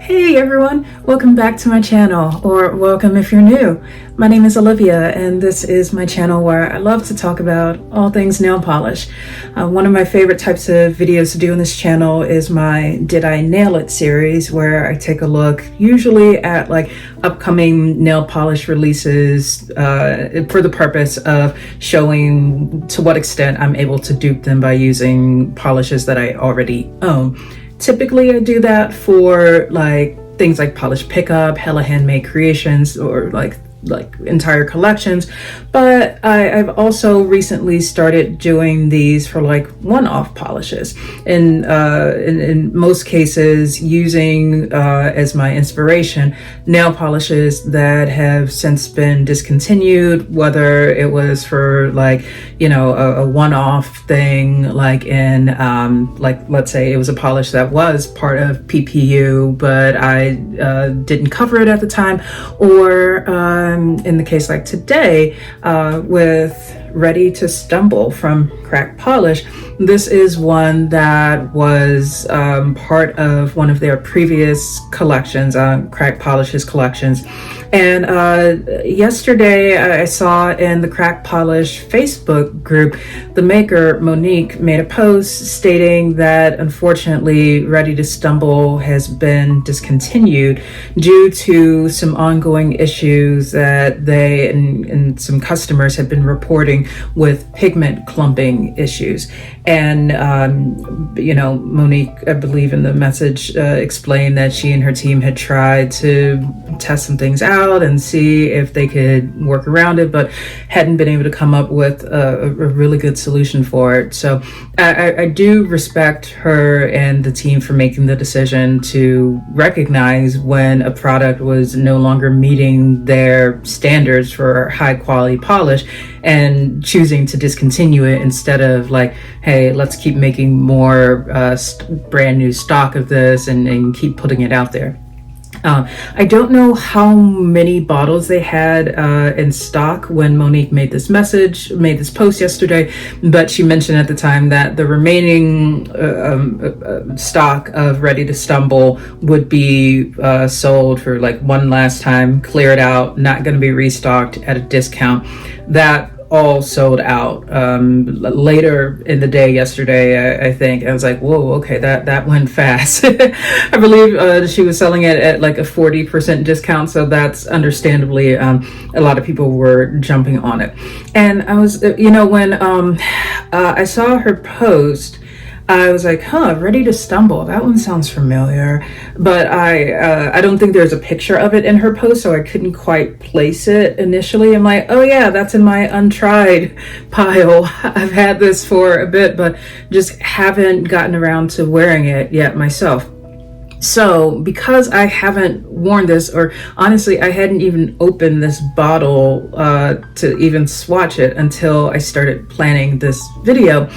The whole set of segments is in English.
Hey everyone, welcome back to my channel, or welcome if you're new. My name is Olivia and this is my channel where I love to talk about all things nail polish. One of my favorite types of videos to do on this channel is my Did I Nail It series, where I take a look usually at like upcoming nail polish releases for the purpose of showing to what extent I'm able to dupe them by using polishes that I already own. Typically, I do that for like things like polish pickup, hella handmade creations, or like entire collections, but I've also recently started doing these for like one-off polishes, and in most cases using as my inspiration nail polishes that have since been discontinued, whether it was for like, you know, a one-off thing, like in like let's say it was a polish that was part of PPU but I didn't cover it at the time, or in the case like today with Ready to Stumble from Crack Polish. This is one that was part of one of their previous collections, Crack Polish's collections. And yesterday I saw in the Crack Polish Facebook group, the maker Monique made a post stating that unfortunately Ready to Stumble has been discontinued due to some ongoing issues that they and some customers have been reporting with pigment clumping issues. And you know, Monique, I believe in the message, explained that she and her team had tried to test some things out and see if they could work around it, but hadn't been able to come up with a really good solution for it. So I do respect her and the team for making the decision to recognize when a product was no longer meeting their standards for high quality polish and choosing to discontinue it instead of like, hey, let's keep making more brand new stock of this and keep putting it out there. I don't know how many bottles they had in stock when Monique made this post yesterday, but she mentioned at the time that the remaining stock of Ready to Stumble would be sold for like one last time, clear it out, not going to be restocked at a discount. That all sold out later in the day yesterday, I think. I was like, whoa, okay, that went fast. I believe she was selling it at like a 40% discount, so that's understandably a lot of people were jumping on it. And I was, you know, when I saw her post, I was like, Ready to Stumble, that one sounds familiar, but I don't think there's a picture of it in her post, so I couldn't quite place it initially. I'm like, oh yeah, that's in my untried pile. I've had this for a bit, but just haven't gotten around to wearing it yet myself. So because I haven't worn this, or honestly, I hadn't even opened this bottle to even swatch it until I started planning this video,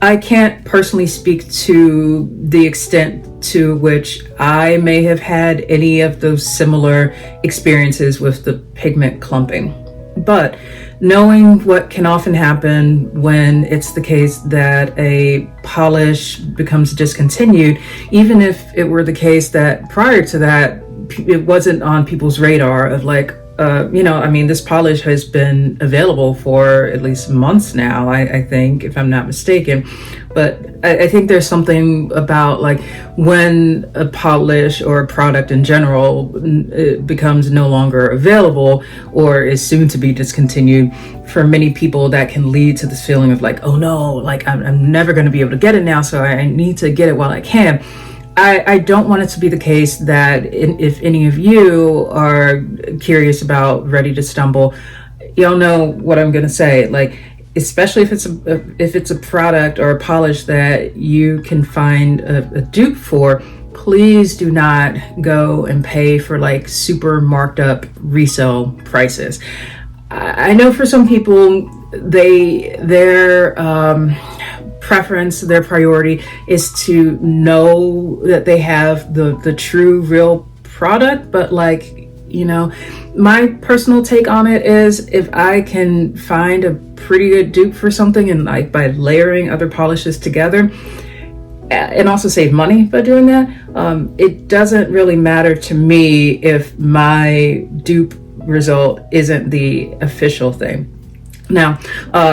I can't personally speak to the extent to which I may have had any of those similar experiences with the pigment clumping. But knowing what can often happen when it's the case that a polish becomes discontinued, even if it were the case that prior to that it wasn't on people's radar of like, you know, I mean, this polish has been available for at least months now, I think, if I'm not mistaken. But I think there's something about like when a polish or a product in general becomes no longer available or is soon to be discontinued, for many people that can lead to this feeling of like, oh no, like I'm never going to be able to get it now, so I need to get it while I can. I don't want it to be the case that if any of you are curious about Ready to Stumble, y'all know what I'm going to say. Like, especially if it's a product or a polish that you can find a dupe for, please do not go and pay for like super marked up resale prices. I know for some people, their preference, their priority is to know that they have the true real product, but like, you know, my personal take on it is if I can find a pretty good dupe for something, and like by layering other polishes together, and also save money by doing that. It doesn't really matter to me if my dupe result isn't the official thing. Now,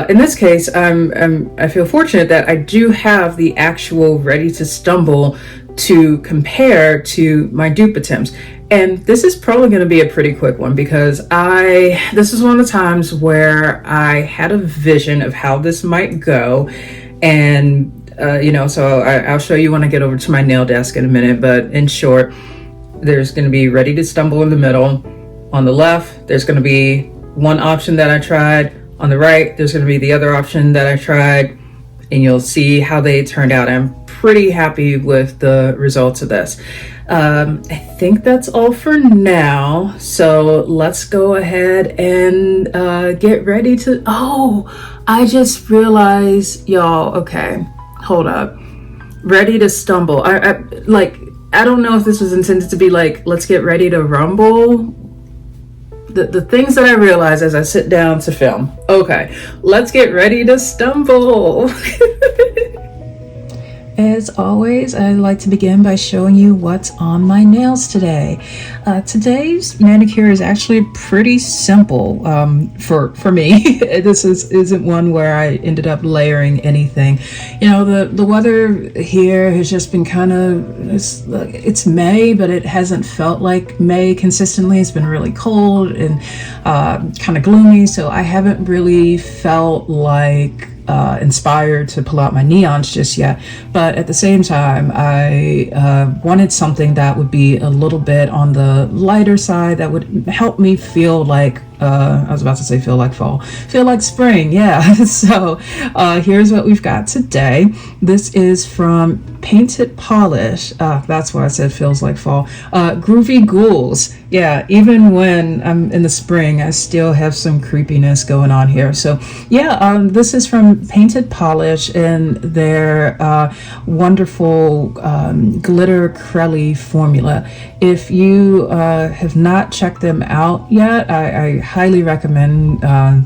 in this case, I feel fortunate that I do have the actual Ready to Stumble to compare to my dupe attempts. And this is probably going to be a pretty quick one because this is one of the times where I had a vision of how this might go. And, so I'll show you when I get over to my nail desk in a minute. But in short, there's going to be Ready to Stumble in the middle. On the left, there's going to be one option that I tried. On the right, there's going to be the other option that I tried. And you'll see how they turned out. I'm pretty happy with the results of this. I think that's all for now. So let's go ahead and get ready to... Oh, I just realized, y'all, okay, hold up. Ready to Stumble. I don't know if this was intended to be like, let's get ready to rumble. The things that I realize as I sit down to film. Okay, let's get ready to stumble. As always, I like to begin by showing you what's on my nails today. Today's manicure is actually pretty simple for me. This isn't one where I ended up layering anything. You know, the weather here has just been kind of, it's May, but it hasn't felt like May consistently. It's been really cold and kind of gloomy, so I haven't really felt like inspired to pull out my neons just yet, but at the same time I wanted something that would be a little bit on the lighter side that would help me feel like I was about to say feel like fall, feel like spring, yeah. So here's what we've got today. This is from Painted Polish. That's why I said feels like fall. Groovy Ghouls. Yeah, even when I'm in the spring, I still have some creepiness going on here. So yeah, this is from Painted Polish and their wonderful glitter Crelly formula. If you have not checked them out yet, I highly recommend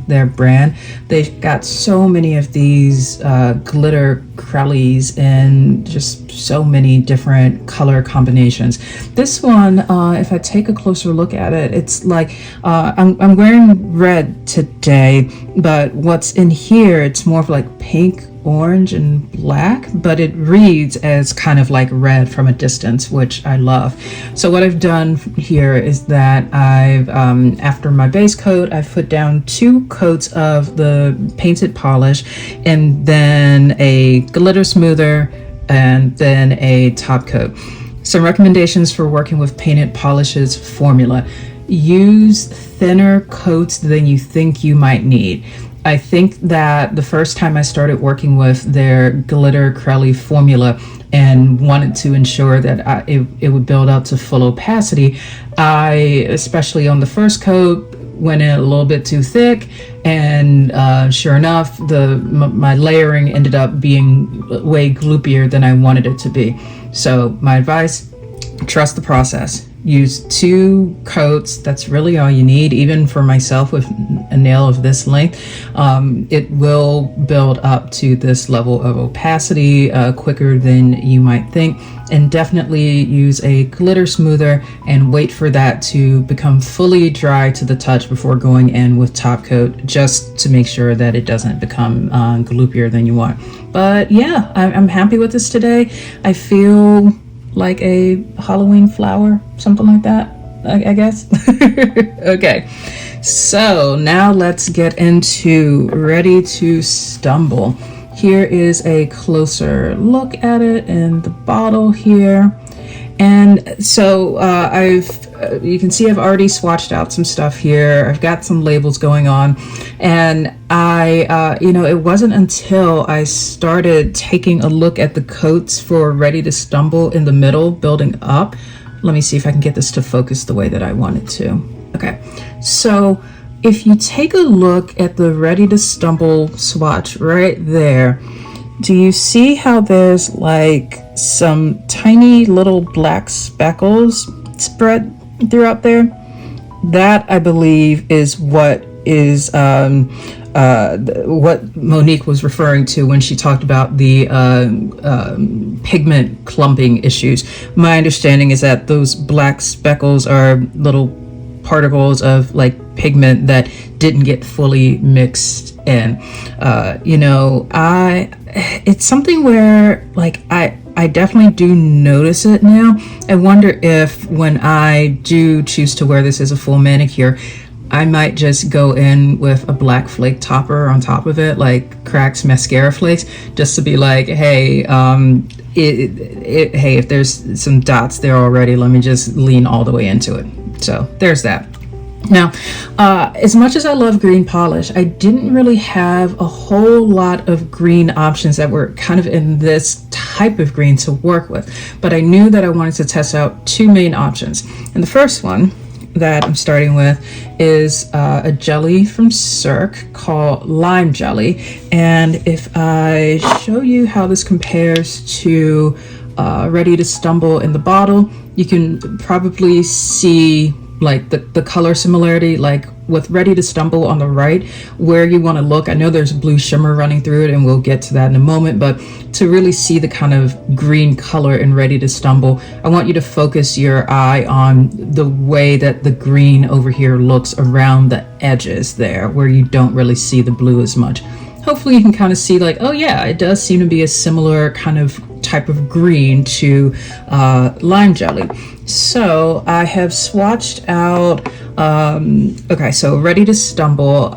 their brand. They've got so many of these glitter Crellys in just so many different color combinations. This one, if I take a closer look at it, it's like I'm wearing red today, but what's in here, it's more of like pink, orange, and black, but it reads as kind of like red from a distance, which I love. So what I've done here is that I've after my base coat, I've put down 2 coats of the Painted Polish and then a glitter smoother and then a top coat. Some recommendations for working with Painted Polish's formula: use thinner coats than you think you might need. I think that the first time I started working with their glitter Crelly formula and wanted to ensure that it would build up to full opacity, I, especially on the first coat, went in a little bit too thick, and sure enough, my layering ended up being way gloopier than I wanted it to be. So my advice, trust the process. Use 2 coats. That's really all you need. Even for myself with a nail of this length, it will build up to this level of opacity quicker than you might think. And definitely use a glitter smoother and wait for that to become fully dry to the touch before going in with top coat, just to make sure that it doesn't become gloopier than you want. But yeah, I'm happy with this today. I feel like a Halloween flower, something like that, I guess. Okay, so now let's get into Ready to Stumble. Here is a closer look at it in the bottle here. And so you can see I've already swatched out some stuff here. I've got some labels going on, and it wasn't until I started taking a look at the coats for Ready to Stumble in the middle, building up. Let me see if I can get this to focus the way that I want it to. Okay, so if you take a look at the Ready to Stumble swatch right there, do you see how there's like some tiny little black speckles spread throughout there? That, I believe, is what is what Monique was referring to when she talked about the pigment clumping issues. My understanding is that those black speckles are little particles of like pigment that didn't get fully mixed in. You know, it's something where like I definitely do notice it now. I wonder if when I do choose to wear this as a full manicure, I might just go in with a black flake topper on top of it, like Crack's mascara flakes, just to be like, hey, hey, if there's some dots there already, let me just lean all the way into it. So there's that. Now, as much as I love green polish, I didn't really have a whole lot of green options that were kind of in this type of green to work with. But I knew that I wanted to test out two main options. And the first one that I'm starting with is a jelly from Cirque called Lime Jelly. And if I show you how this compares to Ready to Stumble in the bottle, you can probably see like the color similarity, like with Ready to Stumble on the right, where you want to look. I know there's blue shimmer running through it, and we'll get to that in a moment, but to really see the kind of green color in Ready to Stumble, I want you to focus your eye on the way that the green over here looks around the edges there, where you don't really see the blue as much. Hopefully you can kind of see like, oh yeah, it does seem to be a similar kind of type of green to Lime Jelly. So I have swatched out, okay, so Ready to Stumble,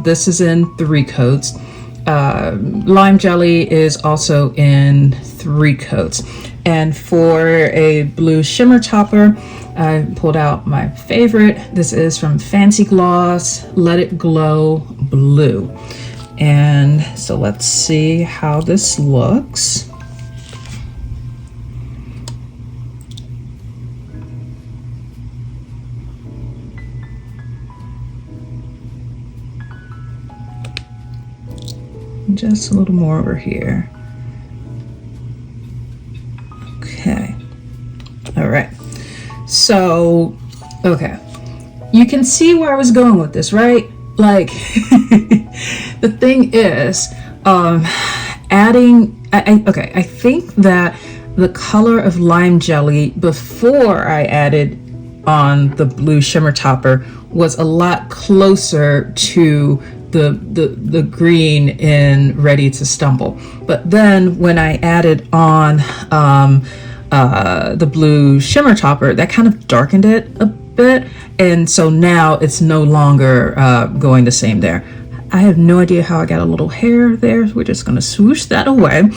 this is in 3 coats. Lime Jelly is also in 3 coats. And for a blue shimmer topper, I pulled out my favorite. This is from Fancy Gloss, Let It Glow Blue. And so let's see how this looks. Just a little more over here. Okay. All right. So, okay. You can see where I was going with this, right? Like, the thing is, adding, I think that the color of Lime Jelly before I added on the blue shimmer topper was a lot closer to the green in Ready to Stumble. But then when I added on the blue shimmer topper, that kind of darkened it a bit, and so now it's no longer going the same there. I have no idea how I got a little hair there. We're just gonna swoosh that away.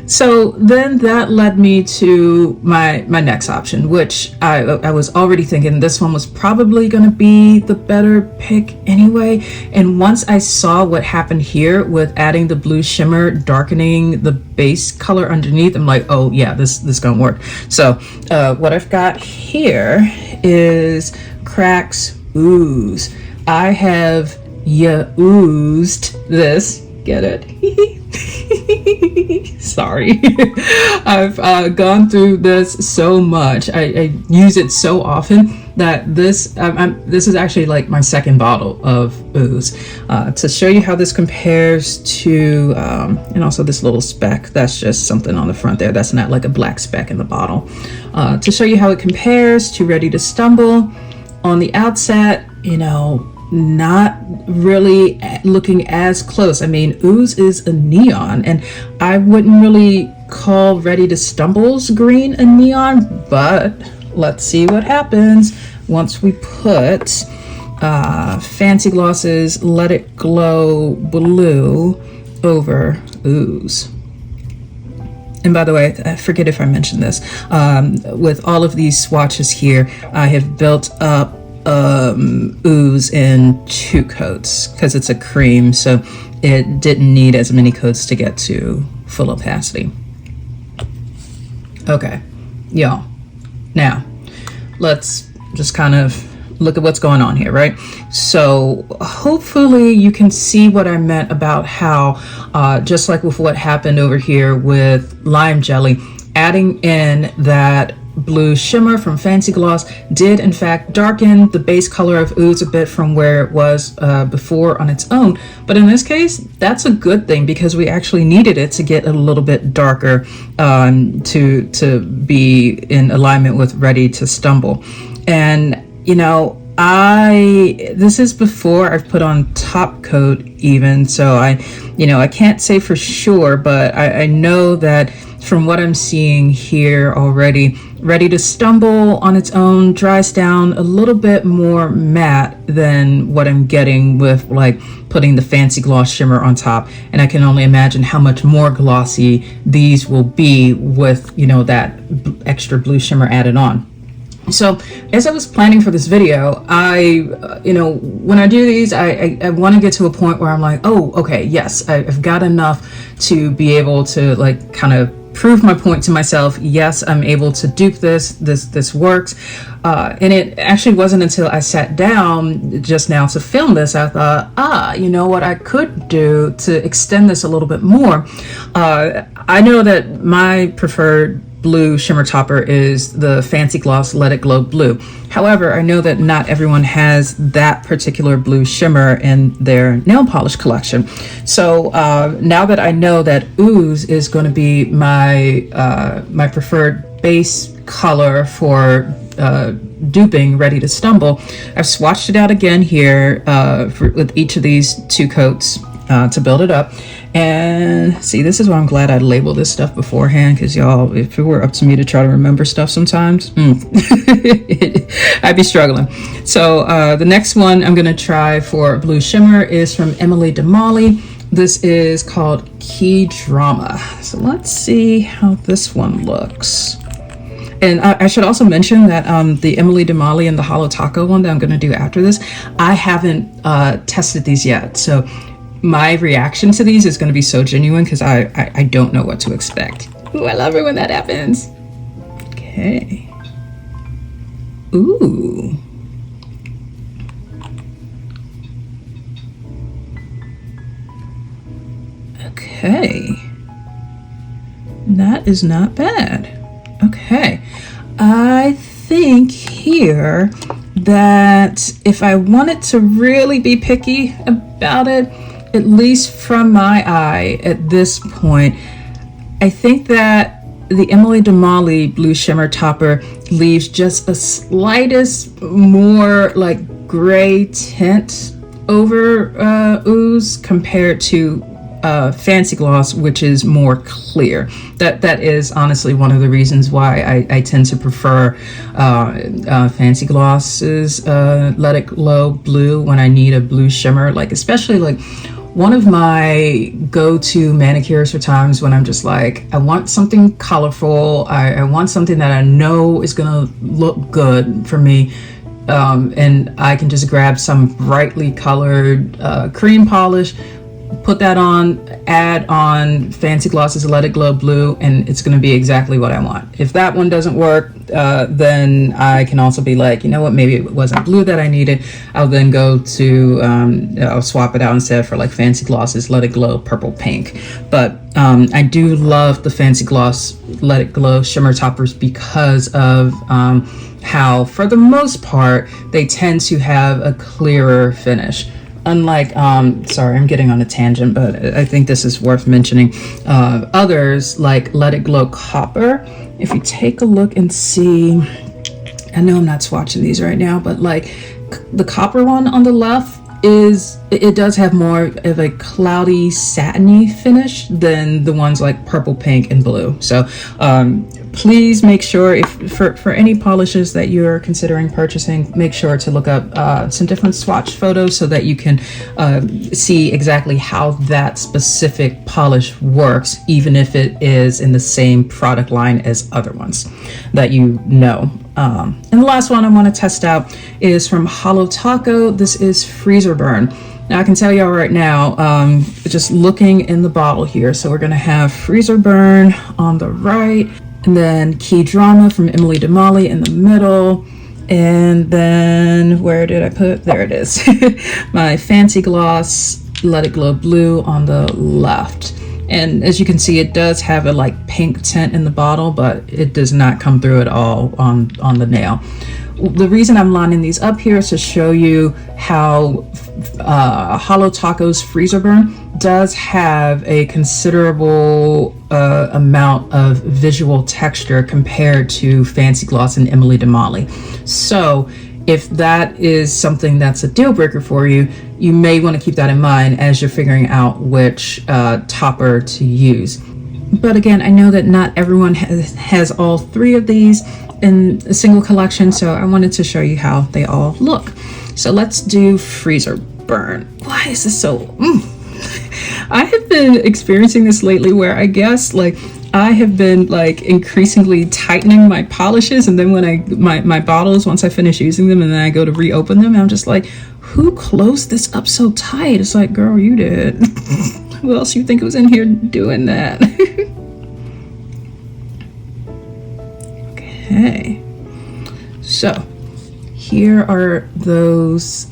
So then that led me to my next option, which I was already thinking this one was probably gonna be the better pick anyway. And once I saw what happened here with adding the blue shimmer, darkening the base color underneath, I'm like, oh yeah, this gonna work. So what I've got here is Crack's Ooze. I have oozed this, get it? Sorry. I've gone through this so much. I use it so often that this is actually like my second bottle of Ooze. To show you how this compares to, and also this little speck, that's just something on the front there. That's not like a black speck in the bottle. To show you how it compares to Ready to Stumble, on the outset, you know, not really looking as close. I mean, Ooze is a neon, and I wouldn't really call Ready to Stumble's green a neon, but let's see what happens once we put Fancy Gloss's Let It Glow Blue over Ooze. And by the way, I forget if I mentioned this, with all of these swatches here, I have built up Ooze in 2 coats because it's a cream, so it didn't need as many coats to get to full opacity. Okay, y'all, now let's just kind of look at what's going on here, right? So hopefully you can see what I meant about how just like with what happened over here with Lime Jelly, adding in that blue shimmer from Fancy Gloss did in fact darken the base color of Ooze a bit from where it was before on its own. But in this case, that's a good thing because we actually needed it to get a little bit darker to be in alignment with Ready to Stumble. And you know, this is before I've put on top coat even, so I can't say for sure, but I know that from what I'm seeing here already, Ready to Stumble on its own dries down a little bit more matte than what I'm getting with like putting the Fancy Gloss shimmer on top. And I can only imagine how much more glossy these will be with, you know, that extra blue shimmer added on. So as I was planning for this video, when I do these, I want to get to a point where I'm like, oh, okay, yes, I've got enough to be able to like kind of prove my point to myself. Yes, I'm able to dupe this works. And it actually wasn't until I sat down just now to film this, I thought, you know what I could do to extend this a little bit more. I know that my preferred blue shimmer topper is the Fancy Gloss Let It Glow Blue. However, I know that not everyone has that particular blue shimmer in their nail polish collection. So now that I know that Ooze is going to be my my preferred base color for duping Ready to Stumble, I've swatched it out again here with each of these two coats to build it up. And see, this is why I'm glad I labeled this stuff beforehand, because y'all, if it were up to me to try to remember stuff sometimes, I'd be struggling. So the next one I'm gonna try for blue shimmer is from Emily Damali. This is called Key Drama. So let's see how this one looks. And I should also mention that the Emily Damali and the Holo Taco one that I'm going to do after this, I haven't tested these yet. So my reaction to these is going to be so genuine because I don't know what to expect. Ooh, I love it when that happens. Okay. Ooh. Okay. That is not bad. Okay. I think here that if I wanted to really be picky about it, at least from my eye at this point, I think that the Emily Damali Blue Shimmer Topper leaves just a slightest more like gray tint over Ooze compared to Fancy Gloss, which is more clear. That is honestly one of the reasons why I tend to prefer Fancy Gloss's Let It Glow Blue when I need a blue shimmer, like especially like one of my go-to manicures for times when I'm just like, I want something colorful, I want something that I know is gonna look good for me, and I can just grab some brightly colored cream polish, put that on, add on Fancy Gloss's Let It Glow Blue, and it's going to be exactly what I want. If that one doesn't work, then I can also be like, you know what, maybe it wasn't blue that I needed. I'll then go to, I'll swap it out instead for like Fancy Gloss's Let It Glow Purple Pink. But I do love the Fancy Gloss Let It Glow Shimmer Toppers because of how, for the most part, they tend to have a clearer finish. Unlike, sorry, I'm getting on a tangent, but I think this is worth mentioning. Others, like Let It Glow Copper, if you take a look and see, I know I'm not swatching these right now, but like the copper one on the left it does have more of a cloudy, satiny finish than the ones like purple, pink, and blue. So please make sure, if for any polishes that you're considering purchasing, make sure to look up some different swatch photos so that you can see exactly how that specific polish works, even if it is in the same product line as other ones that you know. And the last one I want to test out is from Holo Taco. This is Freezer Burn. Now I can tell y'all right now, just looking in the bottle here, so we're going to have Freezer Burn on the right, and then Key Drama from Emily Damali in the middle, and then where did I put? There it is. My Fancy Gloss Let It Glow Blue on the left. And as you can see, it does have a like pink tint in the bottle, but it does not come through at all on the nail. The reason I'm lining these up here is to show you how Holo Taco's freezer burn does have a considerable amount of visual texture compared to Fancy Gloss and Emily Damali. So if that is something that's a deal breaker for you, you may want to keep that in mind as you're figuring out which topper to use. But again, I know that not everyone has all three of these in a single collection, so I wanted to show you how they all look. So let's do freezer burn. Why is this so I have been experiencing this lately where I guess like I have been like increasingly tightening my polishes, and then when my bottles, once I finish using them and then I go to reopen them, I'm just like, who closed this up so tight? It's like, girl, you did. Who else you think was in here doing that? Okay, so here are those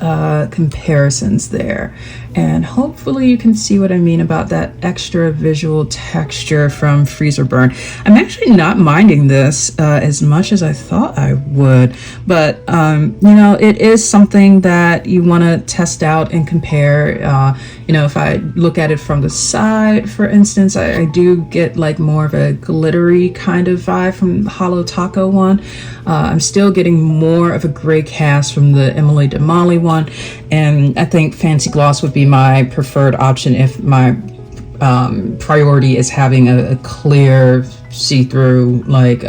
comparisons there, and hopefully you can see what I mean about that extra visual texture from freezer burn. I'm actually not minding this as much as I thought I would, but you know, it is something that you want to test out and compare. You know, if I look at it from the side, for instance, I do get like more of a glittery kind of vibe from the Holo Taco one. I'm still getting more of a gray cast from the Emily Damali one, and I think Fancy Gloss would be my preferred option if my priority is having a clear see-through like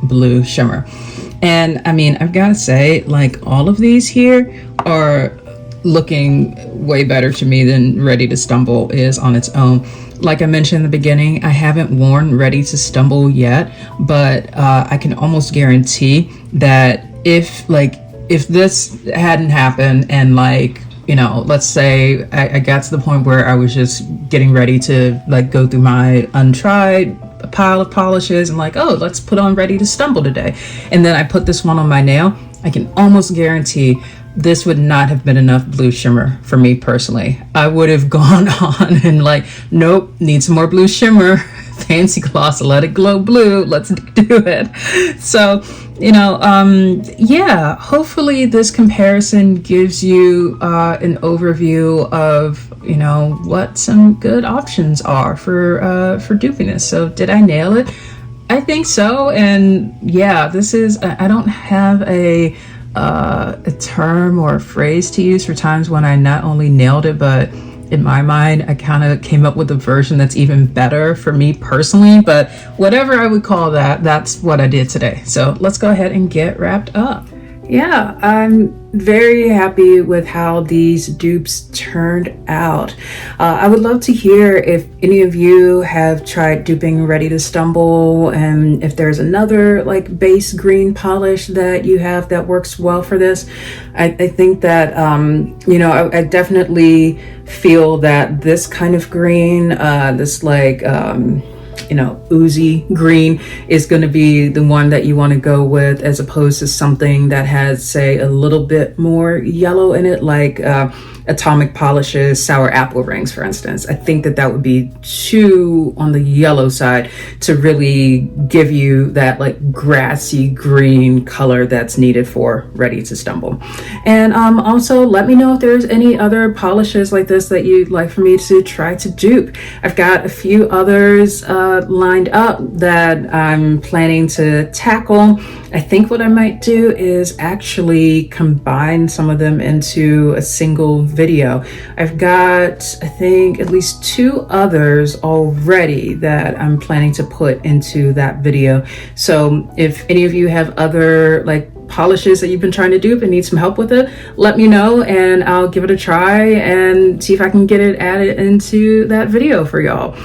blue shimmer. And I mean, I've got to say, like, all of these here are looking way better to me than Ready to Stumble is on its own. Like I mentioned in the beginning, I haven't worn Ready to Stumble yet, but I can almost guarantee that if this hadn't happened and like, you know, let's say I got to the point where I was just getting ready to like go through my untried pile of polishes and like, oh, let's put on Ready to Stumble today, and then I put this one on my nail, I can almost guarantee this would not have been enough blue shimmer for me personally. I would have gone on and like, nope, need some more blue shimmer. Fancy Gloss, let it glow blue, let's do it. So, you know, yeah, hopefully this comparison gives you an overview of, you know, what some good options are for duping this. So did I nail it? I think so. And yeah, this is, I don't have a term or a phrase to use for times when I not only nailed it, but in my mind, I kind of came up with a version that's even better for me personally. But whatever I would call that, that's what I did today. So let's go ahead and get wrapped up. Yeah, I'm very happy with how these dupes turned out. I would love to hear if any of you have tried duping Ready to Stumble, and if there's another like base green polish that you have that works well for this. I think that, you know, I definitely feel that this kind of green, this like, you know, oozy green is going to be the one that you want to go with, as opposed to something that has, say, a little bit more yellow in it, like Atomic Polish's Sour Apple Rings, for instance. I think that that would be too on the yellow side to really give you that like grassy green color that's needed for Ready to Stumble. And also let me know if there's any other polishes like this that you'd like for me to try to dupe. I've got a few others lined up that I'm planning to tackle. I think what I might do is actually combine some of them into a single video. I've got, I think, at least 2 others already that I'm planning to put into that video. So if any of you have other like polishes that you've been trying to dupe and need some help with it, let me know and I'll give it a try and see if I can get it added into that video for y'all.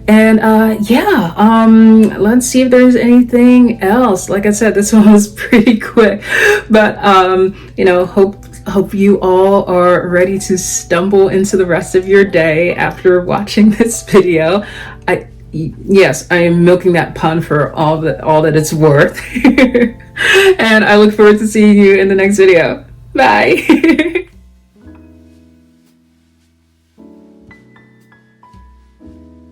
And yeah, let's see if there's anything else. Like I said, this one was pretty quick, but you know, hope you all are ready to stumble into the rest of your day after watching this video. Yes, I am milking that pun for all that it's worth. And I look forward to seeing you in the next video. Bye.